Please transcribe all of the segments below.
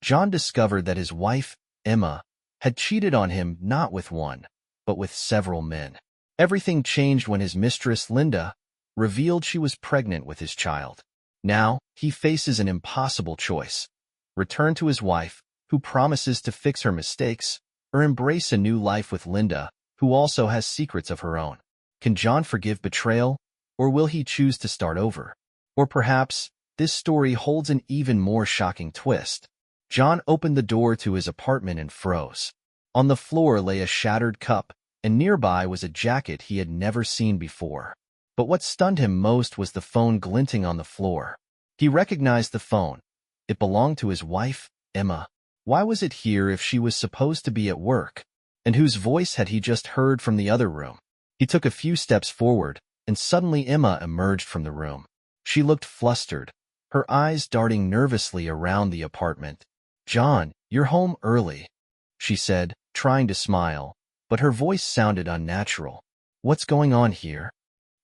John discovered that his wife, Emma, had cheated on him not with one, but with several men. Everything changed when his mistress, Linda, revealed she was pregnant with his child. Now, he faces an impossible choice: return to his wife, who promises to fix her mistakes, or embrace a new life with Linda, who also has secrets of her own. Can John forgive betrayal, or will he choose to start over? Or perhaps, this story holds an even more shocking twist. John opened the door to his apartment and froze. On the floor lay a shattered cup, and nearby was a jacket he had never seen before. But what stunned him most was the phone glinting on the floor. He recognized the phone. It belonged to his wife, Emma. Why was it here if she was supposed to be at work? And whose voice had he just heard from the other room? He took a few steps forward, and suddenly Emma emerged from the room. She looked flustered, her eyes darting nervously around the apartment. "John, you're home early," she said, trying to smile, but her voice sounded unnatural. "What's going on here?"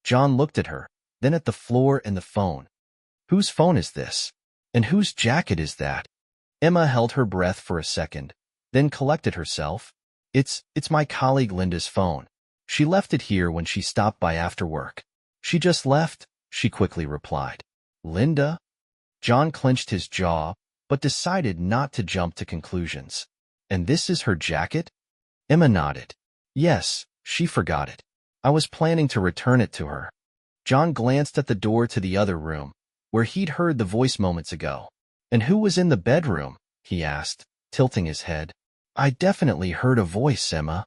John looked at her, then at the floor and the phone. "Whose phone is this? And whose jacket is that?" Emma held her breath for a second, then collected herself. It's my colleague Linda's phone. She left it here when she stopped by after work." "She just left," she quickly replied. "Linda?" John clenched his jaw, but decided not to jump to conclusions. "And this is her jacket?" Emma nodded. "Yes, she forgot it. I was planning to return it to her." John glanced at the door to the other room, where he'd heard the voice moments ago. "And who was in the bedroom?" he asked, tilting his head. "I definitely heard a voice, Emma."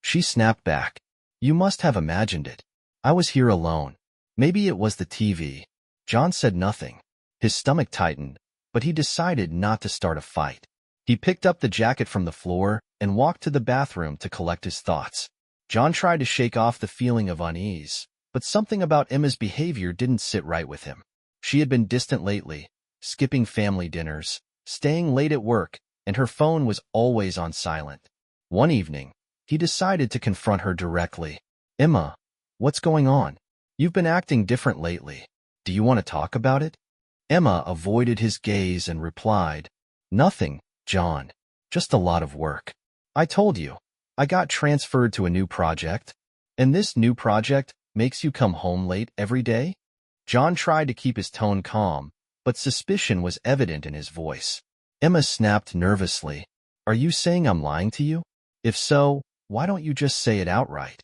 She snapped back. "You must have imagined it. I was here alone. Maybe it was the TV." John said nothing. His stomach tightened, but he decided not to start a fight. He picked up the jacket from the floor and walked to the bathroom to collect his thoughts. John tried to shake off the feeling of unease, but something about Emma's behavior didn't sit right with him. She had been distant lately, skipping family dinners, staying late at work, and her phone was always on silent. One evening, he decided to confront her directly. "Emma, what's going on? You've been acting different lately. Do you want to talk about it?" Emma avoided his gaze and replied, "Nothing, John. Just a lot of work. I told you, I got transferred to a new project. And this new project makes you come home late every day?" John tried to keep his tone calm, but suspicion was evident in his voice. Emma snapped nervously. "Are you saying I'm lying to you? If so, why don't you just say it outright?"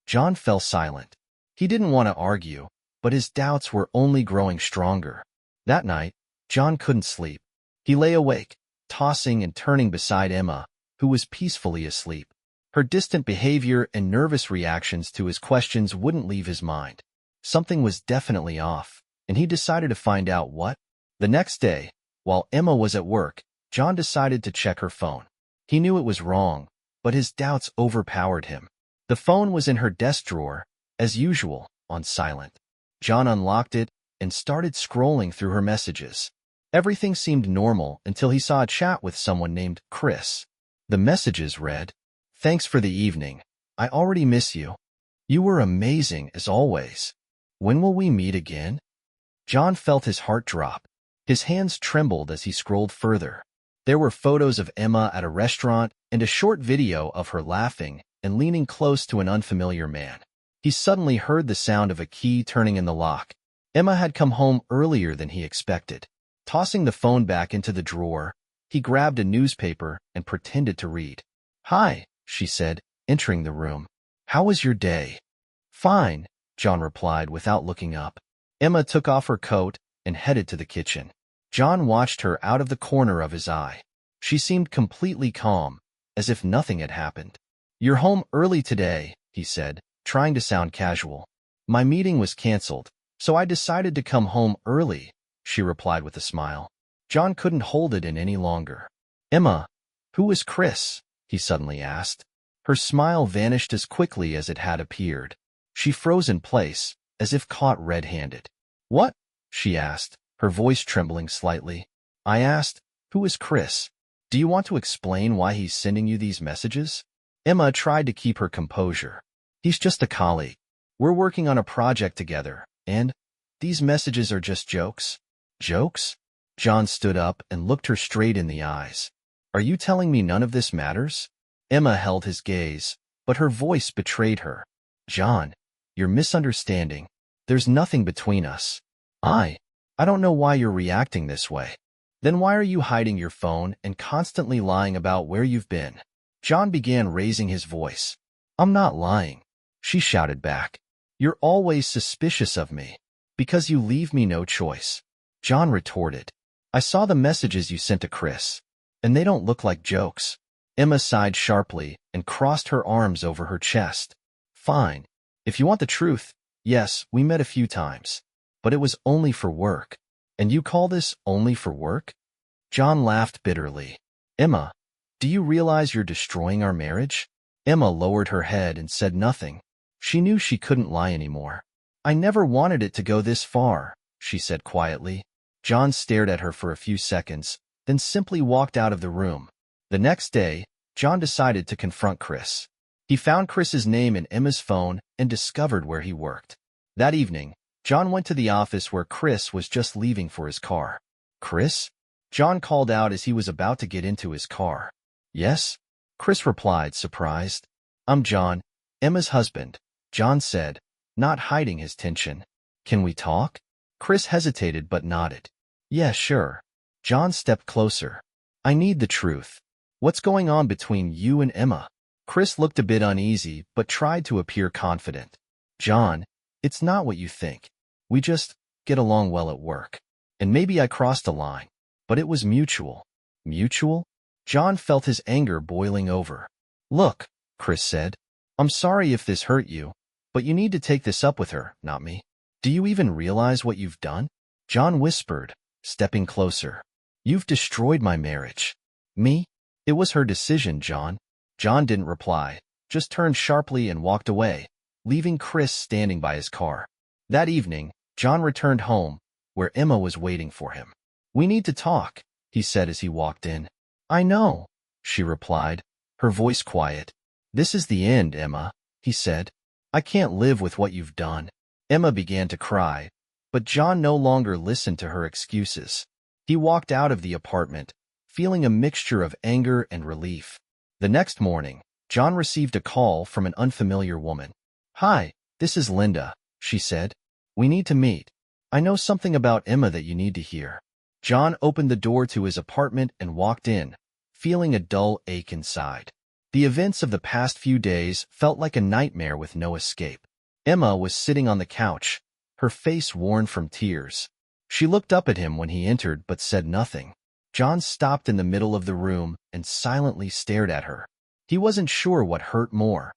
John fell silent. He didn't want to argue, but his doubts were only growing stronger. That night, John couldn't sleep. He lay awake, tossing and turning beside Emma, who was peacefully asleep. Her distant behavior and nervous reactions to his questions wouldn't leave his mind. Something was definitely off, and he decided to find out what. The next day, while Emma was at work, John decided to check her phone. He knew it was wrong, but his doubts overpowered him. The phone was in her desk drawer, as usual, on silent. John unlocked it and started scrolling through her messages. Everything seemed normal until he saw a chat with someone named Chris. The messages read, "Thanks for the evening. I already miss you. You were amazing as always. When will we meet again?" John felt his heart drop. His hands trembled as he scrolled further. There were photos of Emma at a restaurant and a short video of her laughing and leaning close to an unfamiliar man. He suddenly heard the sound of a key turning in the lock. Emma had come home earlier than he expected. Tossing the phone back into the drawer, he grabbed a newspaper and pretended to read. "Hi," she said, entering the room. "How was your day?" "Fine," John replied without looking up. Emma took off her coat and headed to the kitchen. John watched her out of the corner of his eye. She seemed completely calm, as if nothing had happened. "You're home early today," he said, trying to sound casual. "My meeting was canceled, so I decided to come home early," she replied with a smile. John couldn't hold it in any longer. "Emma, who is Chris?" he suddenly asked. Her smile vanished as quickly as it had appeared. She froze in place, as if caught red-handed. "What?" she asked, her voice trembling slightly. "I asked, who is Chris? Do you want to explain why he's sending you these messages?" Emma tried to keep her composure. "He's just a colleague. We're working on a project together, and these messages are just jokes." "Jokes?" John stood up and looked her straight in the eyes. Are you telling me none of this matters? Emma held his gaze, but her voice betrayed her. John, you're misunderstanding. There's nothing between us. I don't know why you're reacting this way. Then why are you hiding your phone and constantly lying about where you've been? John began raising his voice. I'm not lying, she shouted back. You're always suspicious of me, because you leave me no choice. John retorted. I saw the messages you sent to Chris, and they don't look like jokes. Emma sighed sharply and crossed her arms over her chest. Fine. If you want the truth, yes, we met a few times. But it was only for work. And you call this only for work? John laughed bitterly. Emma, do you realize you're destroying our marriage? Emma lowered her head and said nothing. She knew she couldn't lie anymore. I never wanted it to go this far, she said quietly. John stared at her for a few seconds, then simply walked out of the room. The next day, John decided to confront Chris. He found Chris's name in Emma's phone and discovered where he worked. That evening, John went to the office where Chris was just leaving for his car. Chris? John called out as he was about to get into his car. Yes? Chris replied, surprised. I'm John, Emma's husband, John said, not hiding his tension. Can we talk? Chris hesitated but nodded. Yeah, sure. John stepped closer. I need the truth. What's going on between you and Emma? Chris looked a bit uneasy but tried to appear confident. John, it's not what you think. We just get along well at work. And maybe I crossed a line, but it was mutual. Mutual? John felt his anger boiling over. Look, Chris said, I'm sorry if this hurt you, but you need to take this up with her, not me. Do you even realize what you've done? John whispered, stepping closer. You've destroyed my marriage. Me? It was her decision, John. John didn't reply, just turned sharply and walked away, leaving Chris standing by his car. That evening, John returned home, where Emma was waiting for him. We need to talk, he said as he walked in. I know, she replied, her voice quiet. This is the end, Emma, he said. I can't live with what you've done. Emma began to cry, but John no longer listened to her excuses. He walked out of the apartment, feeling a mixture of anger and relief. The next morning, John received a call from an unfamiliar woman. Hi, this is Linda, she said. We need to meet. I know something about Emma that you need to hear. John opened the door to his apartment and walked in, feeling a dull ache inside. The events of the past few days felt like a nightmare with no escape. Emma was sitting on the couch, her face worn from tears. She looked up at him when he entered but said nothing. John stopped in the middle of the room and silently stared at her. He wasn't sure what hurt more,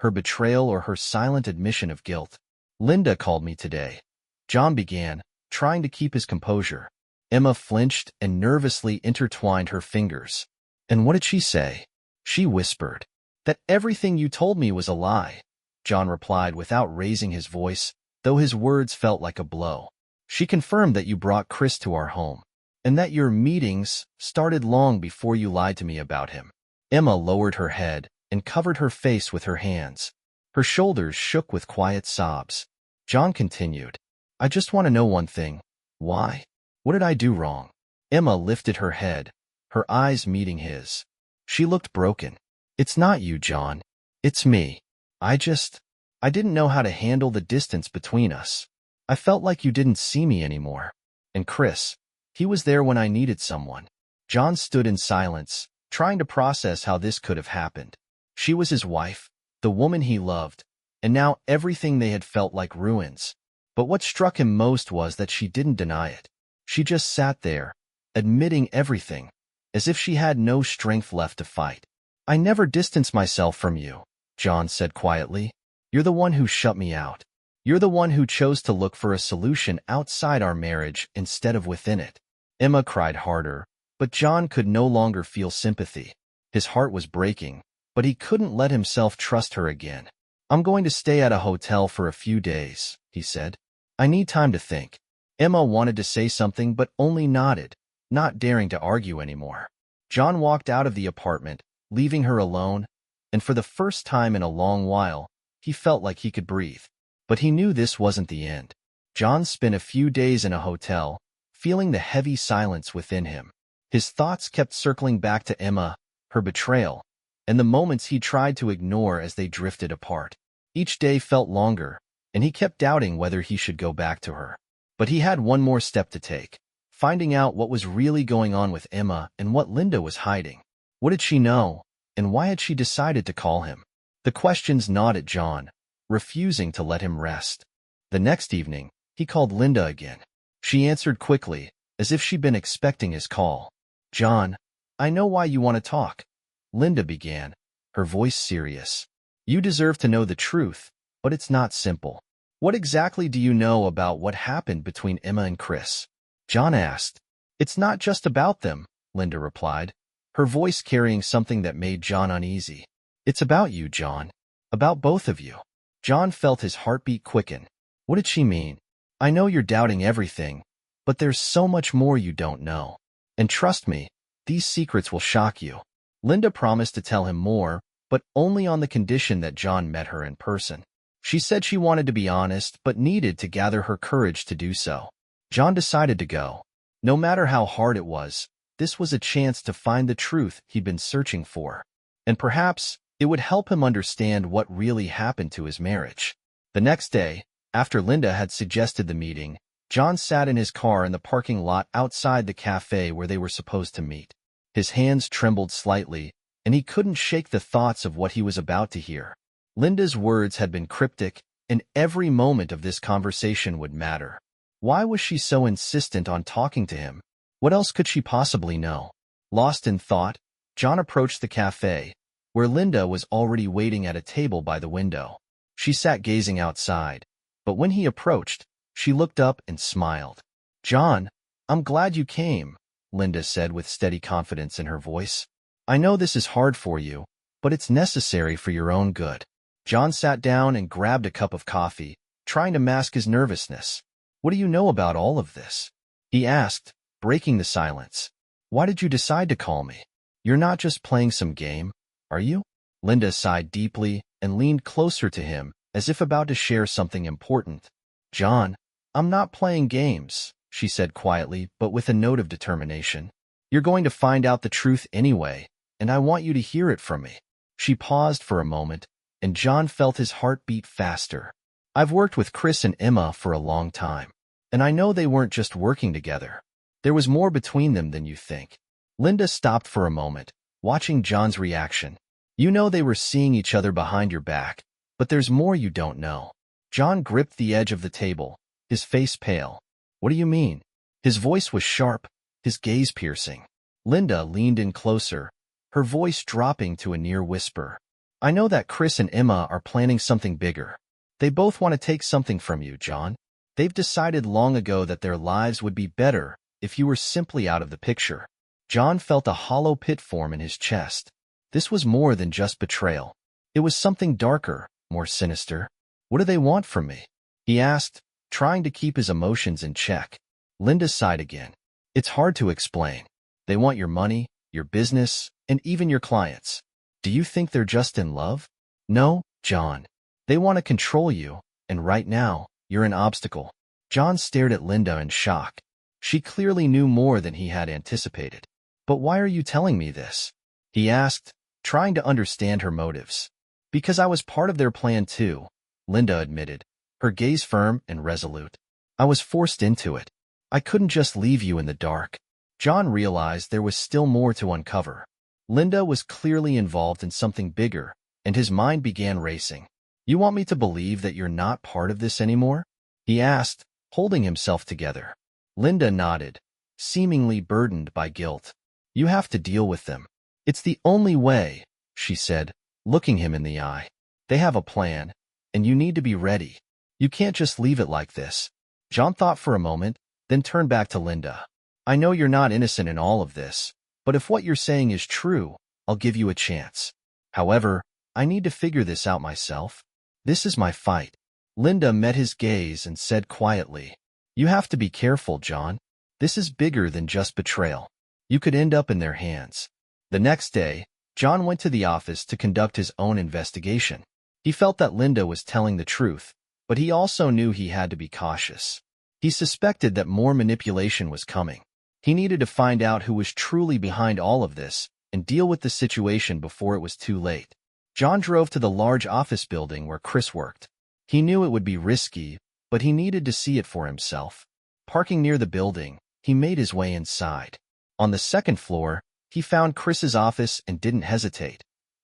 her betrayal or her silent admission of guilt. Linda called me today, John began, trying to keep his composure. Emma flinched and nervously intertwined her fingers. And what did she say? She whispered. That everything you told me was a lie, John replied without raising his voice, though his words felt like a blow. She confirmed that you brought Chris to our home, and that your meetings started long before you lied to me about him. Emma lowered her head and covered her face with her hands. Her shoulders shook with quiet sobs. John continued. I just want to know one thing. Why? What did I do wrong? Emma lifted her head, her eyes meeting his. She looked broken. It's not you, John. It's me. I didn't know how to handle the distance between us. I felt like you didn't see me anymore. And Chris, he was there when I needed someone. John stood in silence, trying to process how this could have happened. She was his wife, the woman he loved, and now everything they had felt like ruins. But what struck him most was that she didn't deny it. She just sat there, admitting everything, as if she had no strength left to fight. I never distanced myself from you, John said quietly. You're the one who shut me out. You're the one who chose to look for a solution outside our marriage instead of within it. Emma cried harder, but John could no longer feel sympathy. His heart was breaking, but he couldn't let himself trust her again. I'm going to stay at a hotel for a few days, he said. I need time to think. Emma wanted to say something but only nodded, not daring to argue anymore. John walked out of the apartment, leaving her alone, and for the first time in a long while, he felt like he could breathe. But he knew this wasn't the end. John spent a few days in a hotel, feeling the heavy silence within him. His thoughts kept circling back to Emma, her betrayal, and the moments he tried to ignore as they drifted apart. Each day felt longer, and he kept doubting whether he should go back to her. But he had one more step to take, finding out what was really going on with Emma and what Linda was hiding. What did she know, and why had she decided to call him? The questions gnawed at John, refusing to let him rest. The next evening, he called Linda again. She answered quickly, as if she'd been expecting his call. "John, I know why you want to talk," Linda began, her voice serious. "You deserve to know the truth, but it's not simple. What exactly do you know about what happened between Emma and Chris?" John asked. "It's not just about them," Linda replied, her voice carrying something that made John uneasy. "It's about you, John. About both of you." John felt his heartbeat quicken. What did she mean? "I know you're doubting everything, but there's so much more you don't know. And trust me, these secrets will shock you." Linda promised to tell him more, but only on the condition that John met her in person. She said she wanted to be honest, but needed to gather her courage to do so. John decided to go. No matter how hard it was, this was a chance to find the truth he'd been searching for. And perhaps it would help him understand what really happened to his marriage. The next day, after Linda had suggested the meeting, John sat in his car in the parking lot outside the cafe where they were supposed to meet. His hands trembled slightly, and he couldn't shake the thoughts of what he was about to hear. Linda's words had been cryptic, and every moment of this conversation would matter. Why was she so insistent on talking to him? What else could she possibly know? Lost in thought, John approached the cafe, where Linda was already waiting at a table by the window. She sat gazing outside, but when he approached, she looked up and smiled. "John, I'm glad you came," Linda said with steady confidence in her voice. "I know this is hard for you, but it's necessary for your own good." John sat down and grabbed a cup of coffee, trying to mask his nervousness. "What do you know about all of this?" he asked, breaking the silence. "Why did you decide to call me? You're not just playing some game, are you?" Linda sighed deeply and leaned closer to him, as if about to share something important. "John, I'm not playing games," she said quietly, but with a note of determination. "You're going to find out the truth anyway, and I want you to hear it from me." She paused for a moment, and John felt his heart beat faster. "I've worked with Chris and Emma for a long time, and I know they weren't just working together. There was more between them than you think." Linda stopped for a moment, watching John's reaction. "You know they were seeing each other behind your back, but there's more you don't know." John gripped the edge of the table, his face pale. "What do you mean?" His voice was sharp, his gaze piercing. Linda leaned in closer, her voice dropping to a near whisper. "I know that Chris and Emma are planning something bigger. They both want to take something from you, John. They've decided long ago that their lives would be better if you were simply out of the picture." John felt a hollow pit form in his chest. This was more than just betrayal. It was something darker, more sinister. "What do they want from me?" he asked, trying to keep his emotions in check. Linda sighed again. "It's hard to explain. They want your money, your business, and even your clients. Do you think they're just in love?" "No, John. They want to control you, and right now, you're an obstacle." John stared at Linda in shock. She clearly knew more than he had anticipated. "But why are you telling me this?" he asked, trying to understand her motives. "Because I was part of their plan too," Linda admitted, her gaze firm and resolute. "I was forced into it. I couldn't just leave you in the dark." John realized there was still more to uncover. Linda was clearly involved in something bigger, and his mind began racing. "You want me to believe that you're not part of this anymore?" he asked, holding himself together. Linda nodded, seemingly burdened by guilt. "You have to deal with them. It's the only way," she said, looking him in the eye. "They have a plan, and you need to be ready. You can't just leave it like this." John thought for a moment, then turned back to Linda. "I know you're not innocent in all of this, but if what you're saying is true, I'll give you a chance. However, I need to figure this out myself. This is my fight." Linda met his gaze and said quietly, "You have to be careful, John. This is bigger than just betrayal. You could end up in their hands." The next day, John went to the office to conduct his own investigation. He felt that Linda was telling the truth, but he also knew he had to be cautious. He suspected that more manipulation was coming. He needed to find out who was truly behind all of this and deal with the situation before it was too late. John drove to the large office building where Chris worked. He knew it would be risky, but he needed to see it for himself. Parking near the building, he made his way inside. On the second floor, he found Chris's office and didn't hesitate.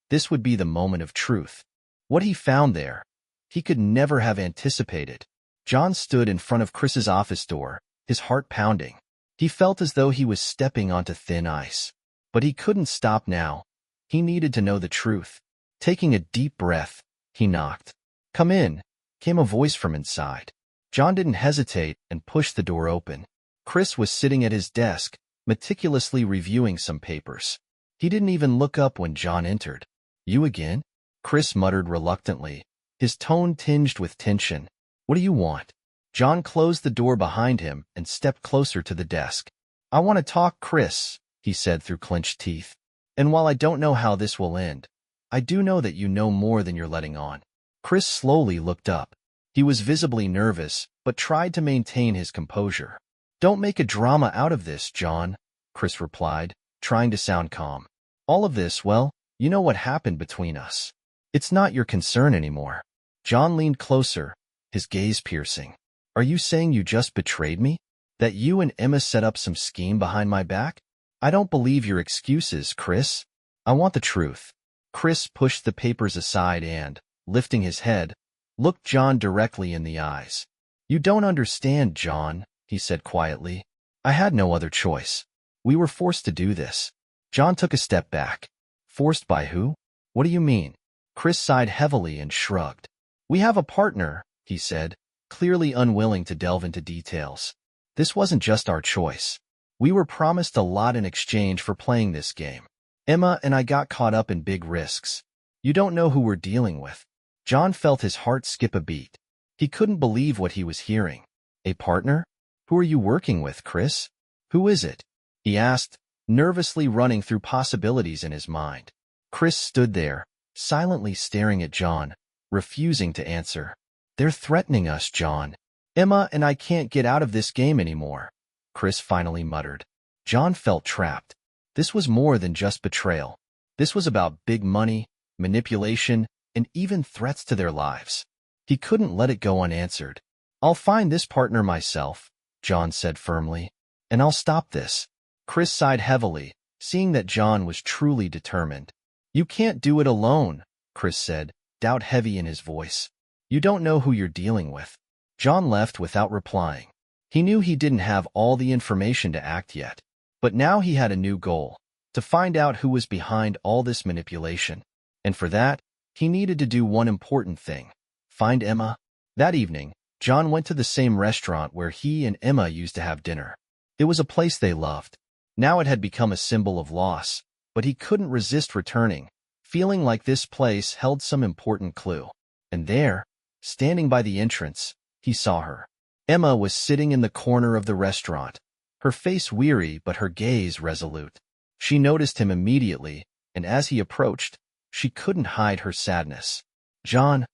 This would be the moment of truth. What he found there, he could never have anticipated. John stood in front of Chris's office door, his heart pounding. He felt as though he was stepping onto thin ice. But he couldn't stop now. He needed to know the truth. Taking a deep breath, he knocked. "Come in," came a voice from inside. John didn't hesitate and pushed the door open. Chris was sitting at his desk, meticulously reviewing some papers. He didn't even look up when John entered. "You again?" Chris muttered reluctantly, his tone tinged with tension. "What do you want?" John closed the door behind him and stepped closer to the desk. "I want to talk, Chris," he said through clenched teeth. "And while I don't know how this will end, I do know that you know more than you're letting on." Chris slowly looked up. He was visibly nervous, but tried to maintain his composure. "Don't make a drama out of this, John," Chris replied, trying to sound calm. "All of this, well, you know what happened between us. It's not your concern anymore." John leaned closer, his gaze piercing. "Are you saying you just betrayed me? That you and Emma set up some scheme behind my back? I don't believe your excuses, Chris. I want the truth." Chris pushed the papers aside and, lifting his head, looked John directly in the eyes. "You don't understand, John," he said quietly. "I had no other choice. We were forced to do this." John took a step back. "Forced by who? What do you mean?" Chris sighed heavily and shrugged. "We have a partner," he said, clearly unwilling to delve into details. "This wasn't just our choice. We were promised a lot in exchange for playing this game. Emma and I got caught up in big risks. You don't know who we're dealing with." John felt his heart skip a beat. He couldn't believe what he was hearing. "A partner? Who are you working with, Chris? Who is it?" he asked, nervously running through possibilities in his mind. Chris stood there, silently staring at John, refusing to answer. "They're threatening us, John. Emma and I can't get out of this game anymore," Chris finally muttered. John felt trapped. This was more than just betrayal. This was about big money, manipulation, and even threats to their lives. He couldn't let it go unanswered. "I'll find this partner myself," John said firmly, "and I'll stop this." Chris sighed heavily, seeing that John was truly determined. "You can't do it alone," Chris said, doubt heavy in his voice. "You don't know who you're dealing with." John left without replying. He knew he didn't have all the information to act yet, but now he had a new goal, to find out who was behind all this manipulation. And for that, he needed to do one important thing: find Emma. That evening, John went to the same restaurant where he and Emma used to have dinner. It was a place they loved. Now it had become a symbol of loss, but he couldn't resist returning, feeling like this place held some important clue. And there, standing by the entrance, he saw her. Emma was sitting in the corner of the restaurant, her face weary but her gaze resolute. She noticed him immediately, and as he approached, she couldn't hide her sadness. "John,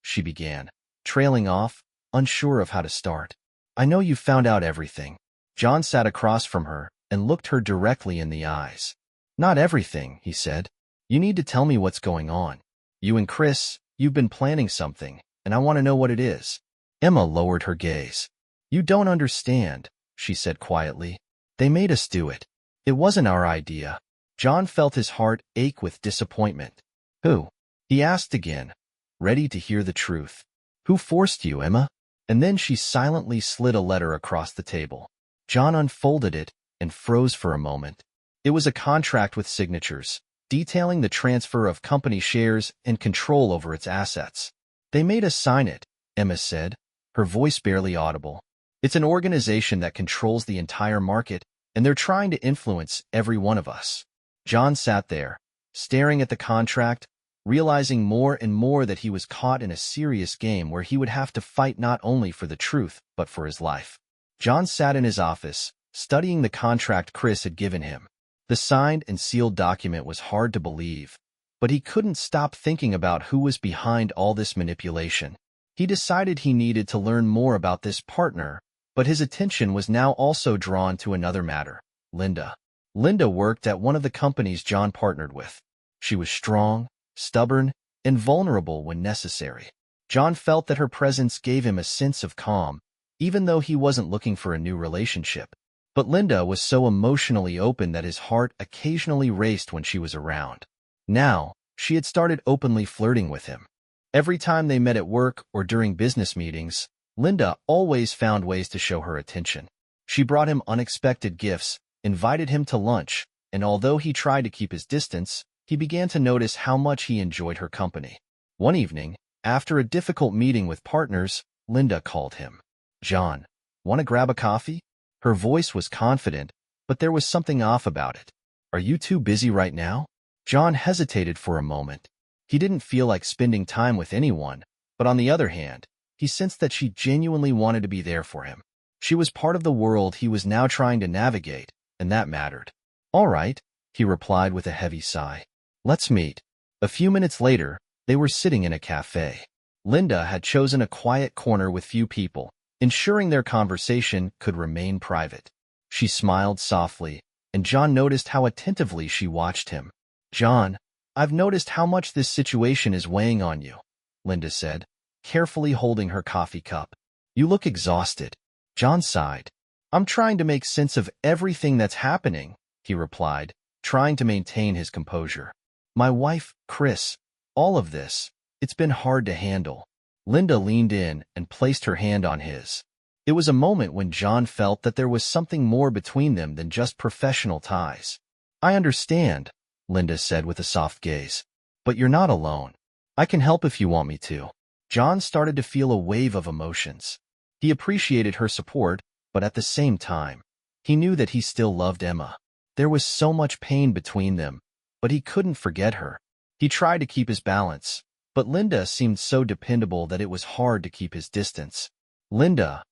she began, trailing off, unsure of how to start. "I know you found out everything." John sat across from her and looked her directly in the eyes. "Not everything," he said. "You need to tell me what's going on. You and Chris, you've been planning something, and I want to know what it is." Emma lowered her gaze. "You don't understand," she said quietly. "They made us do it. It wasn't our idea." John felt his heart ache with disappointment. "Who?" he asked again, ready to hear the truth. "Who forced you, Emma?" And then she silently slid a letter across the table. John unfolded it and froze for a moment. It was a contract with signatures, detailing the transfer of company shares and control over its assets. "They made us sign it," Emma said, her voice barely audible. "It's an organization that controls the entire market, and they're trying to influence every one of us." John sat there, staring at the contract, realizing more and more that he was caught in a serious game where he would have to fight not only for the truth, but for his life. John sat in his office, studying the contract Chris had given him. The signed and sealed document was hard to believe, but he couldn't stop thinking about who was behind all this manipulation. He decided he needed to learn more about this partner, but his attention was now also drawn to another matter, Linda. Linda worked at one of the companies John partnered with. She was strong, stubborn, and vulnerable when necessary. John felt that her presence gave him a sense of calm, even though he wasn't looking for a new relationship. But Linda was so emotionally open that his heart occasionally raced when she was around. Now, she had started openly flirting with him. Every time they met at work or during business meetings, Linda always found ways to show her attention. She brought him unexpected gifts, invited him to lunch, and although he tried to keep his distance, he began to notice how much he enjoyed her company. One evening, after a difficult meeting with partners, Linda called him. "John, want to grab a coffee?" Her voice was confident, but there was something off about it. "Are you too busy right now?" John hesitated for a moment. He didn't feel like spending time with anyone, but on the other hand, he sensed that she genuinely wanted to be there for him. She was part of the world he was now trying to navigate, and that mattered. "All right," he replied with a heavy sigh. "Let's meet." A few minutes later, they were sitting in a cafe. Linda had chosen a quiet corner with few people, ensuring their conversation could remain private. She smiled softly, and John noticed how attentively she watched him. "John, I've noticed how much this situation is weighing on you," Linda said, carefully holding her coffee cup. "You look exhausted." John sighed. "I'm trying to make sense of everything that's happening," he replied, trying to maintain his composure. "My wife, Chris, all of this, it's been hard to handle." Linda leaned in and placed her hand on his. It was a moment when John felt that there was something more between them than just professional ties. "I understand," Linda said with a soft gaze. "But you're not alone. I can help if you want me to." John started to feel a wave of emotions. He appreciated her support, but at the same time, he knew that he still loved Emma. There was so much pain between them, but he couldn't forget her. He tried to keep his balance, but Linda seemed so dependable that it was hard to keep his distance. "Linda,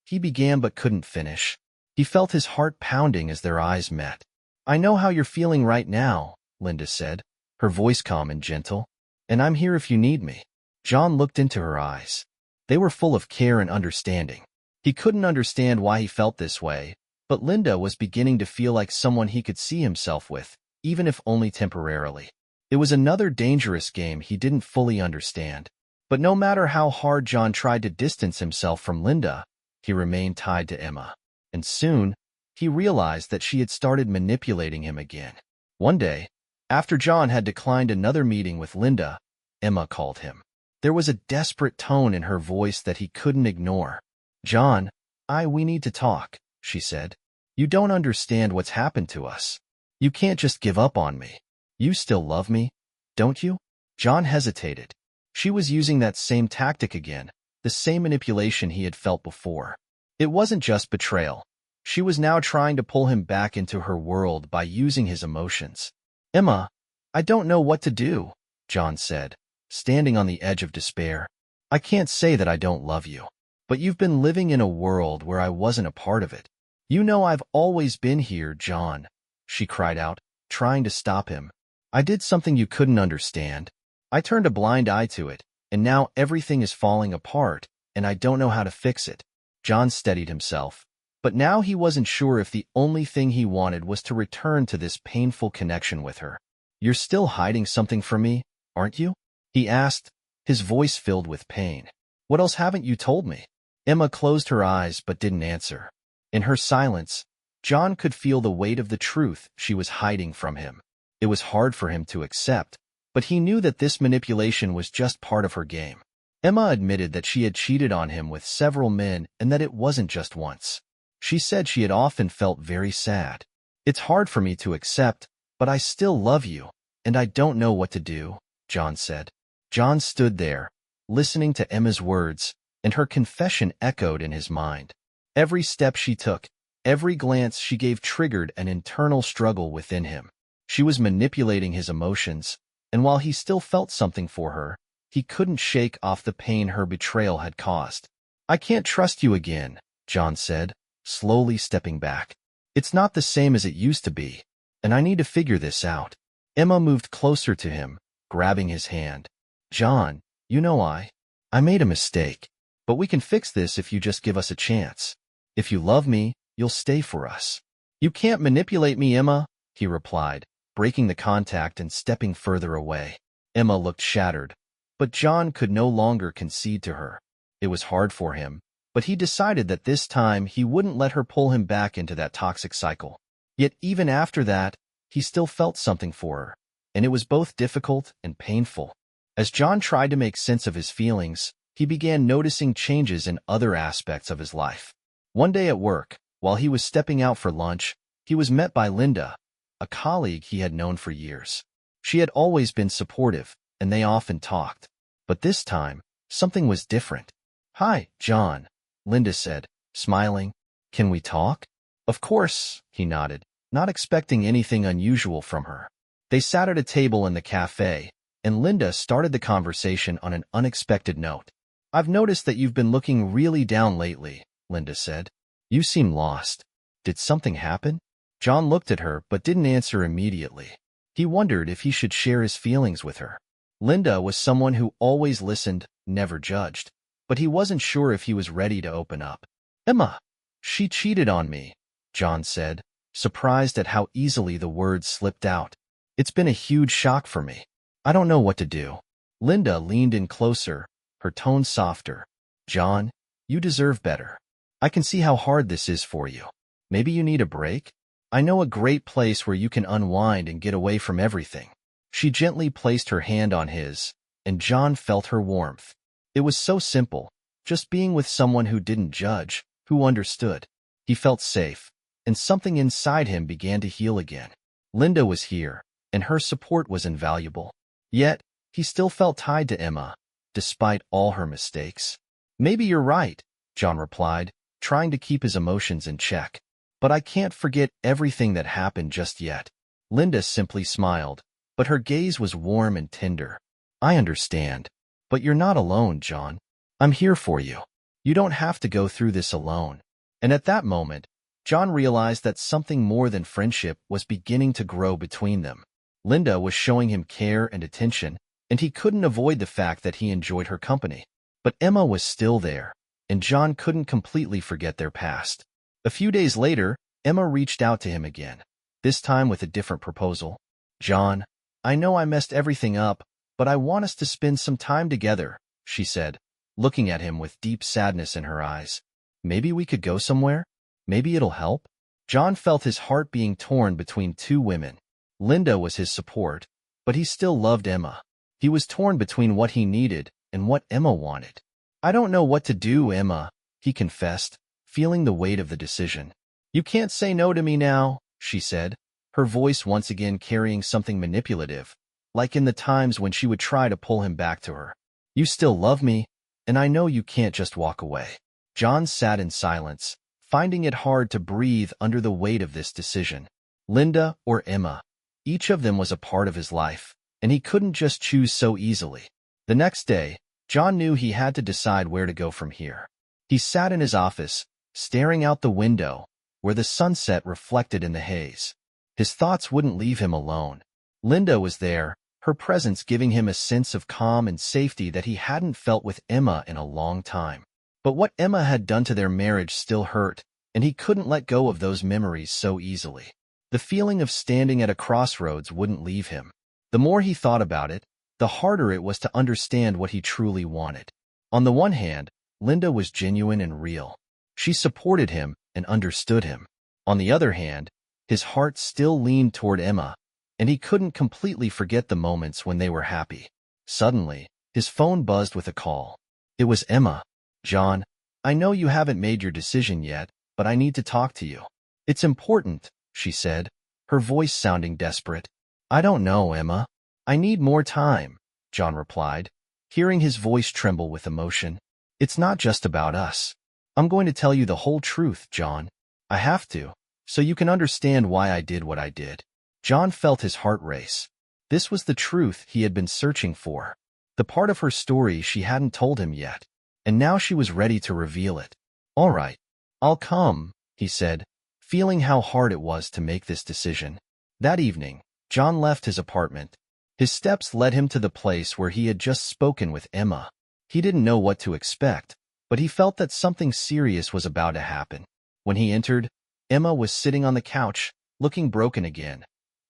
he began but couldn't finish. He felt his heart pounding as their eyes met. "I know how you're feeling right now," Linda said, her voice calm and gentle. "And I'm here if you need me." John looked into her eyes. They were full of care and understanding. He couldn't understand why he felt this way, but Linda was beginning to feel like someone he could see himself with, even if only temporarily. It was another dangerous game he didn't fully understand. But no matter how hard John tried to distance himself from Linda, he remained tied to Emma. And soon, he realized that she had started manipulating him again. One day, after John had declined another meeting with Linda, Emma called him. There was a desperate tone in her voice that he couldn't ignore. "John, we need to talk," she said. "You don't understand what's happened to us. You can't just give up on me. You still love me, don't you?" John hesitated. She was using that same tactic again, the same manipulation he had felt before. It wasn't just betrayal. She was now trying to pull him back into her world by using his emotions. "Emma, I don't know what to do," John said, standing on the edge of despair. "I can't say that I don't love you, but you've been living in a world where I wasn't a part of it. You know I've always been here, John," she cried out, trying to stop him. "I did something you couldn't understand. I turned a blind eye to it, and now everything is falling apart, and I don't know how to fix it." John steadied himself, but now he wasn't sure if the only thing he wanted was to return to this painful connection with her. "You're still hiding something from me, aren't you?" he asked, his voice filled with pain. "What else haven't you told me?" Emma closed her eyes but didn't answer. In her silence, John could feel the weight of the truth she was hiding from him. It was hard for him to accept, but he knew that this manipulation was just part of her game. Emma admitted that she had cheated on him with several men and that it wasn't just once. She said she had often felt very sad. "It's hard for me to accept, but I still love you, and I don't know what to do," John said. John stood there, listening to Emma's words, and her confession echoed in his mind. Every step she took, every glance she gave triggered an internal struggle within him. She was manipulating his emotions, and while he still felt something for her, he couldn't shake off the pain her betrayal had caused. "I can't trust you again," John said, slowly stepping back. "It's not the same as it used to be, and I need to figure this out." Emma moved closer to him, grabbing his hand. "John, you know I I made a mistake, but we can fix this if you just give us a chance. If you love me, you'll stay for us. You can't manipulate me, Emma, he replied, breaking the contact and stepping further away. Emma looked shattered, but John could no longer concede to her. It was hard for him, but he decided that this time he wouldn't let her pull him back into that toxic cycle. Yet even after that, he still felt something for her, and it was both difficult and painful. As John tried to make sense of his feelings, he began noticing changes in other aspects of his life. One day at work, while he was stepping out for lunch, he was met by Linda, a colleague he had known for years. She had always been supportive, and they often talked. But this time, something was different. "Hi, John," Linda said, smiling. "Can we talk?" "Of course," he nodded, not expecting anything unusual from her. They sat at a table in the cafe, and Linda started the conversation on an unexpected note. "I've noticed that you've been looking really down lately," Linda said. "You seem lost. Did something happen?" John looked at her but didn't answer immediately. He wondered if he should share his feelings with her. Linda was someone who always listened, never judged, but he wasn't sure if he was ready to open up. "Emma, she cheated on me," John said, surprised at how easily the words slipped out. "It's been a huge shock for me. I don't know what to do." Linda leaned in closer, her tone softer. "John, you deserve better. I can see how hard this is for you. Maybe you need a break? I know a great place where you can unwind and get away from everything." She gently placed her hand on his, and John felt her warmth. It was so simple, just being with someone who didn't judge, who understood. He felt safe, and something inside him began to heal again. Linda was here, and her support was invaluable. Yet, he still felt tied to Emma, despite all her mistakes. "Maybe you're right," John replied, trying to keep his emotions in check. "But I can't forget everything that happened just yet." Linda simply smiled, but her gaze was warm and tender. "I understand. But you're not alone, John. I'm here for you. You don't have to go through this alone." And at that moment, John realized that something more than friendship was beginning to grow between them. Linda was showing him care and attention, and he couldn't avoid the fact that he enjoyed her company. But Emma was still there, and John couldn't completely forget their past. A few days later, Emma reached out to him again, this time with a different proposal. "John, I know I messed everything up, but I want us to spend some time together," she said, looking at him with deep sadness in her eyes. "Maybe we could go somewhere? Maybe it'll help?" John felt his heart being torn between two women. Linda was his support, but he still loved Emma. He was torn between what he needed and what Emma wanted. "I don't know what to do, Emma," he confessed, feeling the weight of the decision. "You can't say no to me now," she said, her voice once again carrying something manipulative, like in the times when she would try to pull him back to her. "You still love me, and I know you can't just walk away." John sat in silence, finding it hard to breathe under the weight of this decision. Linda or Emma, each of them was a part of his life, and he couldn't just choose so easily. The next day, John knew he had to decide where to go from here. He sat in his office, staring out the window, where the sunset reflected in the haze. His thoughts wouldn't leave him alone. Linda was there, her presence giving him a sense of calm and safety that he hadn't felt with Emma in a long time. But what Emma had done to their marriage still hurt, and he couldn't let go of those memories so easily. The feeling of standing at a crossroads wouldn't leave him. The more he thought about it, the harder it was to understand what he truly wanted. On the one hand, Linda was genuine and real. She supported him and understood him. On the other hand, his heart still leaned toward Emma, and he couldn't completely forget the moments when they were happy. Suddenly, his phone buzzed with a call. It was Emma. "John, I know you haven't made your decision yet, but I need to talk to you." "It's important," she said, her voice sounding desperate. "I don't know, Emma. I need more time," John replied, hearing his voice tremble with emotion. "It's not just about us. I'm going to tell you the whole truth, John. I have to, so you can understand why I did what I did." John felt his heart race. This was the truth he had been searching for, the part of her story she hadn't told him yet, and now she was ready to reveal it. "All right, I'll come," he said, feeling how hard it was to make this decision. That evening, John left his apartment. His steps led him to the place where he had just spoken with Emma. He didn't know what to expect, but he felt that something serious was about to happen. When he entered, Emma was sitting on the couch, looking broken again.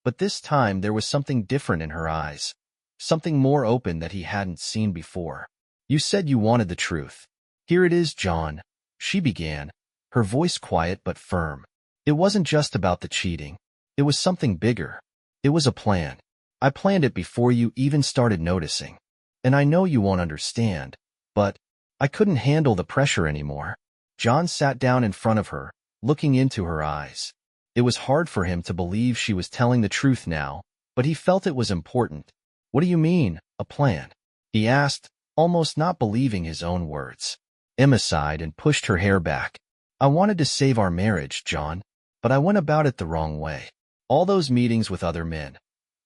But this time there was something different in her eyes, something more open that he hadn't seen before. "You said you wanted the truth. Here it is, John," she began, her voice quiet but firm. "It wasn't just about the cheating. It was something bigger. It was a plan. I planned it before you even started noticing. And I know you won't understand, but I couldn't handle the pressure anymore." John sat down in front of her, looking into her eyes. It was hard for him to believe she was telling the truth now, but he felt it was important. "What do you mean, a plan?" he asked, almost not believing his own words. Emma sighed and pushed her hair back. "I wanted to save our marriage, John, but I went about it the wrong way. All those meetings with other men,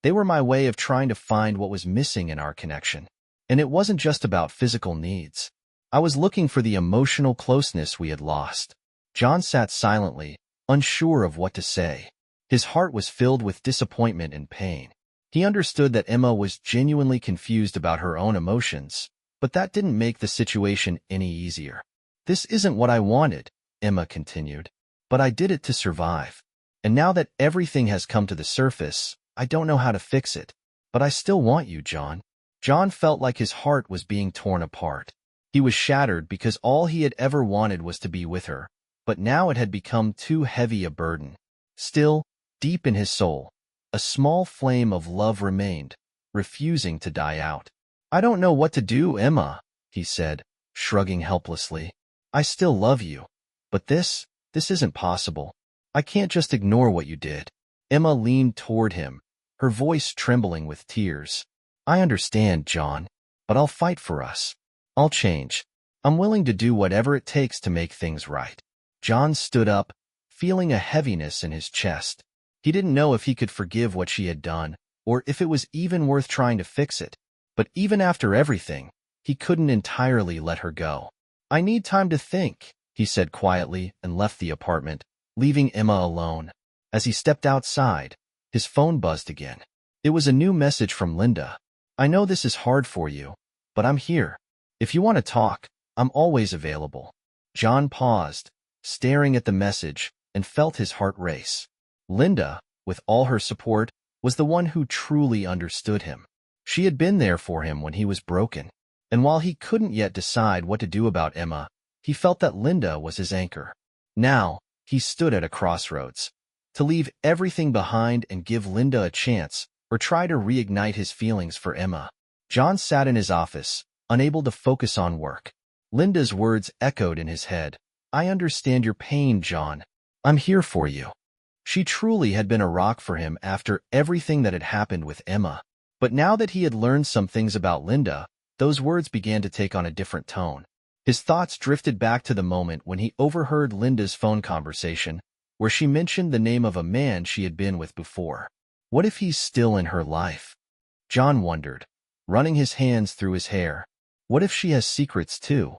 they were my way of trying to find what was missing in our connection. And it wasn't just about physical needs. I was looking for the emotional closeness we had lost." John sat silently, unsure of what to say. His heart was filled with disappointment and pain. He understood that Emma was genuinely confused about her own emotions, but that didn't make the situation any easier. "This isn't what I wanted," Emma continued, "but I did it to survive. And now that everything has come to the surface, I don't know how to fix it. But I still want you, John." John felt like his heart was being torn apart. He was shattered because all he had ever wanted was to be with her, but now it had become too heavy a burden. Still, deep in his soul, a small flame of love remained, refusing to die out. "I don't know what to do, Emma," he said, shrugging helplessly. "I still love you, but this isn't possible. I can't just ignore what you did." Emma leaned toward him, her voice trembling with tears. "I understand, John, but I'll fight for us. I'll change. I'm willing to do whatever it takes to make things right." John stood up, feeling a heaviness in his chest. He didn't know if he could forgive what she had done, or if it was even worth trying to fix it. But even after everything, he couldn't entirely let her go. "I need time to think," he said quietly and left the apartment, leaving Emma alone. As he stepped outside, his phone buzzed again. It was a new message from Linda. "I know this is hard for you, but I'm here. If you want to talk, I'm always available." John paused, staring at the message, and felt his heart race. Linda, with all her support, was the one who truly understood him. She had been there for him when he was broken. And while he couldn't yet decide what to do about Emma, he felt that Linda was his anchor. Now, he stood at a crossroads. To leave everything behind and give Linda a chance, or try to reignite his feelings for Emma. John sat in his office, unable to focus on work. Linda's words echoed in his head. "I understand your pain, John. I'm here for you." She truly had been a rock for him after everything that had happened with Emma. But now that he had learned some things about Linda, those words began to take on a different tone. His thoughts drifted back to the moment when he overheard Linda's phone conversation, where she mentioned the name of a man she had been with before. What if he's still in her life? John wondered, running his hands through his hair. What if she has secrets too?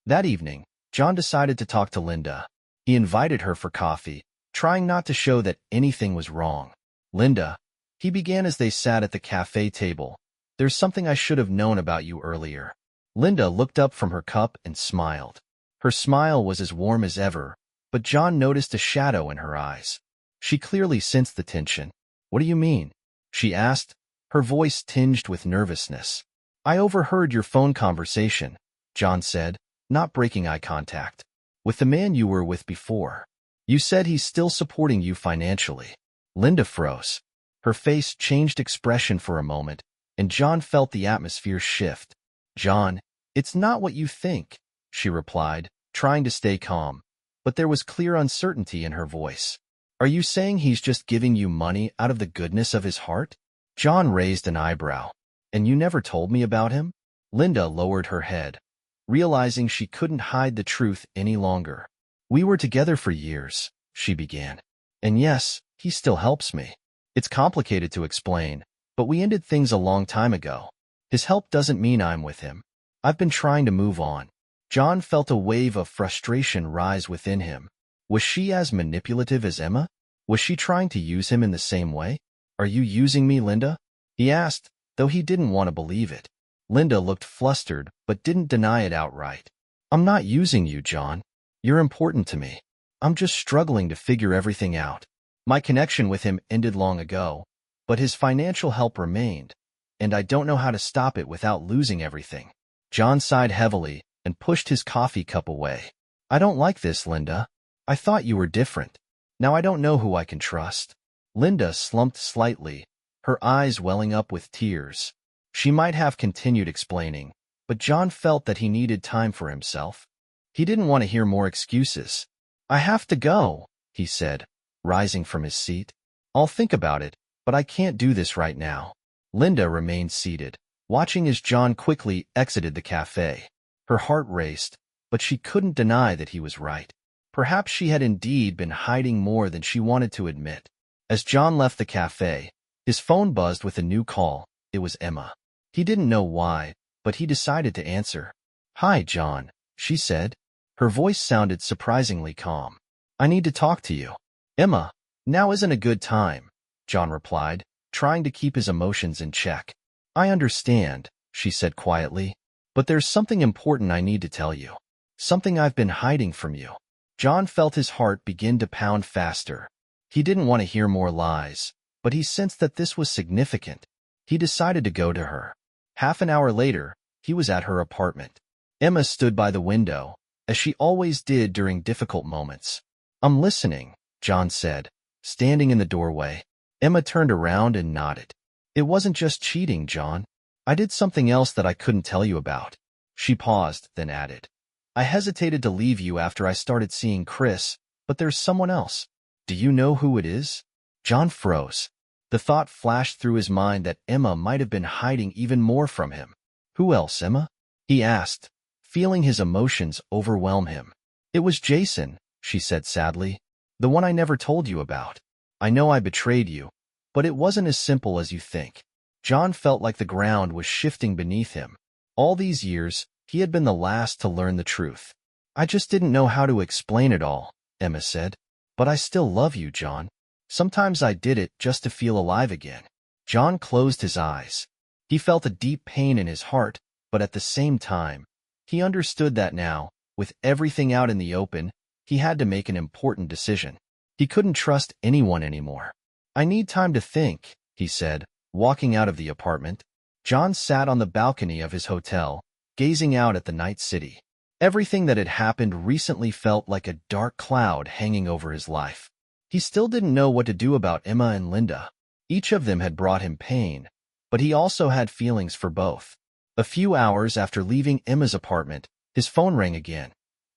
That evening, John decided to talk to Linda. He invited her for coffee, trying not to show that anything was wrong. "Linda," he began as they sat at the cafe table, "there's something I should have known about you earlier." Linda looked up from her cup and smiled. Her smile was as warm as ever, but John noticed a shadow in her eyes. She clearly sensed the tension. "What do you mean?" she asked, her voice tinged with nervousness. "I overheard your phone conversation," John said, not breaking eye contact. "With the man you were with before. You said he's still supporting you financially." Linda froze. Her face changed expression for a moment, and John felt the atmosphere shift. "John, it's not what you think," she replied, trying to stay calm, but there was clear uncertainty in her voice. "Are you saying he's just giving you money out of the goodness of his heart?" John raised an eyebrow. "And you never told me about him?" Linda lowered her head, realizing she couldn't hide the truth any longer. "We were together for years," she began. "And yes, he still helps me. It's complicated to explain, but we ended things a long time ago. His help doesn't mean I'm with him. I've been trying to move on." John felt a wave of frustration rise within him. Was she as manipulative as Emma? Was she trying to use him in the same way? "Are you using me, Linda?" he asked, though he didn't want to believe it. Linda looked flustered, but didn't deny it outright. I'm not using you, John. You're important to me. I'm just struggling to figure everything out. My connection with him ended long ago, but his financial help remained, and I don't know how to stop it without losing everything. John sighed heavily and pushed his coffee cup away. I don't like this, Linda. I thought you were different. Now I don't know who I can trust. Linda slumped slightly, her eyes welling up with tears. She might have continued explaining, but John felt that he needed time for himself. He didn't want to hear more excuses. I have to go, he said, rising from his seat. I'll think about it, but I can't do this right now. Linda remained seated, watching as John quickly exited the cafe. Her heart raced, but she couldn't deny that he was right. Perhaps she had indeed been hiding more than she wanted to admit. As John left the cafe, his phone buzzed with a new call. It was Emma. He didn't know why, but he decided to answer. Hi, John, she said. Her voice sounded surprisingly calm. I need to talk to you. Emma, now isn't a good time, John replied, trying to keep his emotions in check. I understand, she said quietly, but there's something important I need to tell you. Something I've been hiding from you. John felt his heart begin to pound faster. He didn't want to hear more lies, but he sensed that this was significant. He decided to go to her. Half an hour later, he was at her apartment. Emma stood by the window, as she always did during difficult moments. I'm listening, John said, standing in the doorway. Emma turned around and nodded. It wasn't just cheating, John. I did something else that I couldn't tell you about. She paused, then added. I hesitated to leave you after I started seeing Chris, but there's someone else. Do you know who it is? John froze. The thought flashed through his mind that Emma might have been hiding even more from him. Who else, Emma? He asked, feeling his emotions overwhelm him. It was Jason, she said sadly. The one I never told you about. I know I betrayed you, but it wasn't as simple as you think. John felt like the ground was shifting beneath him. All these years, he had been the last to learn the truth. I just didn't know how to explain it all, Emma said. But I still love you, John. Sometimes I did it just to feel alive again. John closed his eyes. He felt a deep pain in his heart, but at the same time, he understood that now, with everything out in the open, he had to make an important decision. He couldn't trust anyone anymore. I need time to think, he said, walking out of the apartment. John sat on the balcony of his hotel, gazing out at the night city. Everything that had happened recently felt like a dark cloud hanging over his life. He still didn't know what to do about Emma and Linda. Each of them had brought him pain, but he also had feelings for both. A few hours after leaving Emma's apartment, his phone rang again.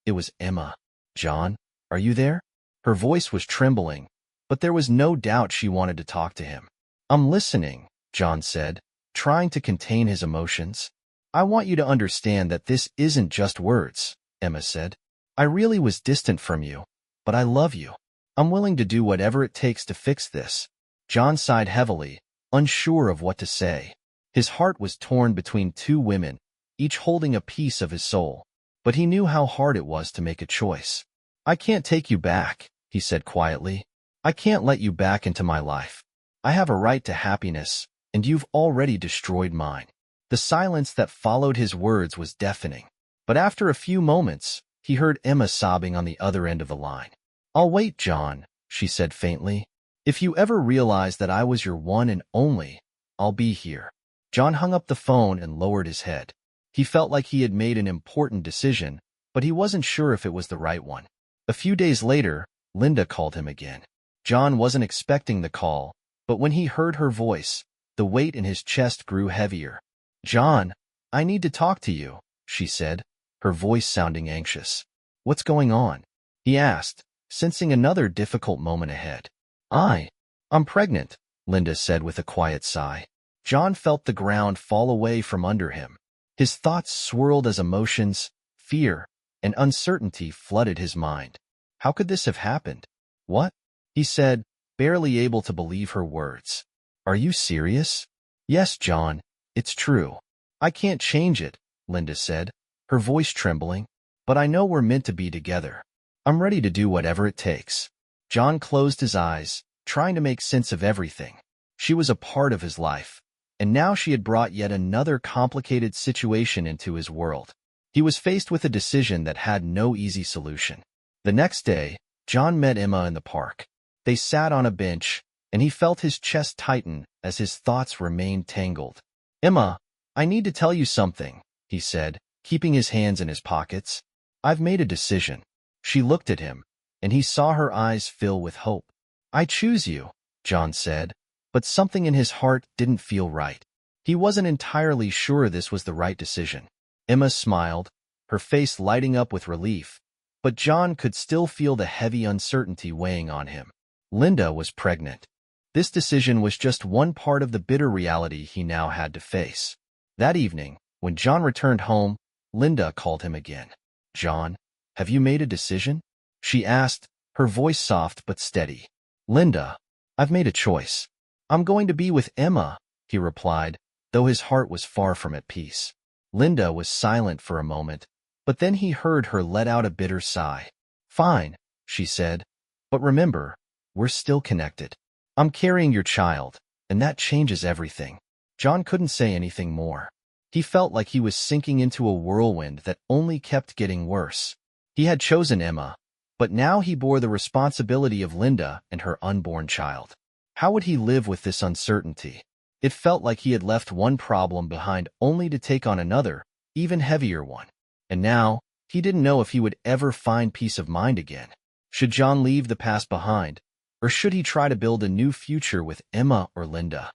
It was Emma. John, are you there? Her voice was trembling, but there was no doubt she wanted to talk to him. I'm listening, John said, trying to contain his emotions. I want you to understand that this isn't just words, Emma said. I really was distant from you, but I love you. I'm willing to do whatever it takes to fix this. John sighed heavily, unsure of what to say. His heart was torn between two women, each holding a piece of his soul. But he knew how hard it was to make a choice. I can't take you back, he said quietly. I can't let you back into my life. I have a right to happiness, and you've already destroyed mine. The silence that followed his words was deafening. But after a few moments, he heard Emma sobbing on the other end of the line. I'll wait, John, she said faintly. If you ever realize that I was your one and only, I'll be here. John hung up the phone and lowered his head. He felt like he had made an important decision, but he wasn't sure if it was the right one. A few days later, Linda called him again. John wasn't expecting the call, but when he heard her voice, the weight in his chest grew heavier. John, I need to talk to you, she said, her voice sounding anxious. What's going on? He asked, sensing another difficult moment ahead. I'm pregnant, Linda said with a quiet sigh. John felt the ground fall away from under him. His thoughts swirled as emotions, fear, and uncertainty flooded his mind. How could this have happened? What? He said, barely able to believe her words. Are you serious? Yes, John, it's true. I can't change it, Linda said, her voice trembling, but I know we're meant to be together. I'm ready to do whatever it takes. John closed his eyes, trying to make sense of everything. She was a part of his life, and now she had brought yet another complicated situation into his world. He was faced with a decision that had no easy solution. The next day, John met Emma in the park. They sat on a bench, and he felt his chest tighten as his thoughts remained tangled. "Emma, I need to tell you something," he said, keeping his hands in his pockets. "I've made a decision." She looked at him, and he saw her eyes fill with hope. "I choose you," John said, but something in his heart didn't feel right. He wasn't entirely sure this was the right decision. Emma smiled, her face lighting up with relief, but John could still feel the heavy uncertainty weighing on him. Linda was pregnant. This decision was just one part of the bitter reality he now had to face. That evening, when John returned home, Linda called him again. "John, have you made a decision?" she asked, her voice soft but steady. "Linda, I've made a choice. I'm going to be with Emma," he replied, though his heart was far from at peace. Linda was silent for a moment, but then he heard her let out a bitter sigh. "Fine," she said, "but remember, we're still connected. I'm carrying your child, and that changes everything." John couldn't say anything more. He felt like he was sinking into a whirlwind that only kept getting worse. He had chosen Emma, but now he bore the responsibility of Linda and her unborn child. How would he live with this uncertainty? It felt like he had left one problem behind only to take on another, even heavier one. And now, he didn't know if he would ever find peace of mind again. Should John leave the past behind, or should he try to build a new future with Emma or Linda?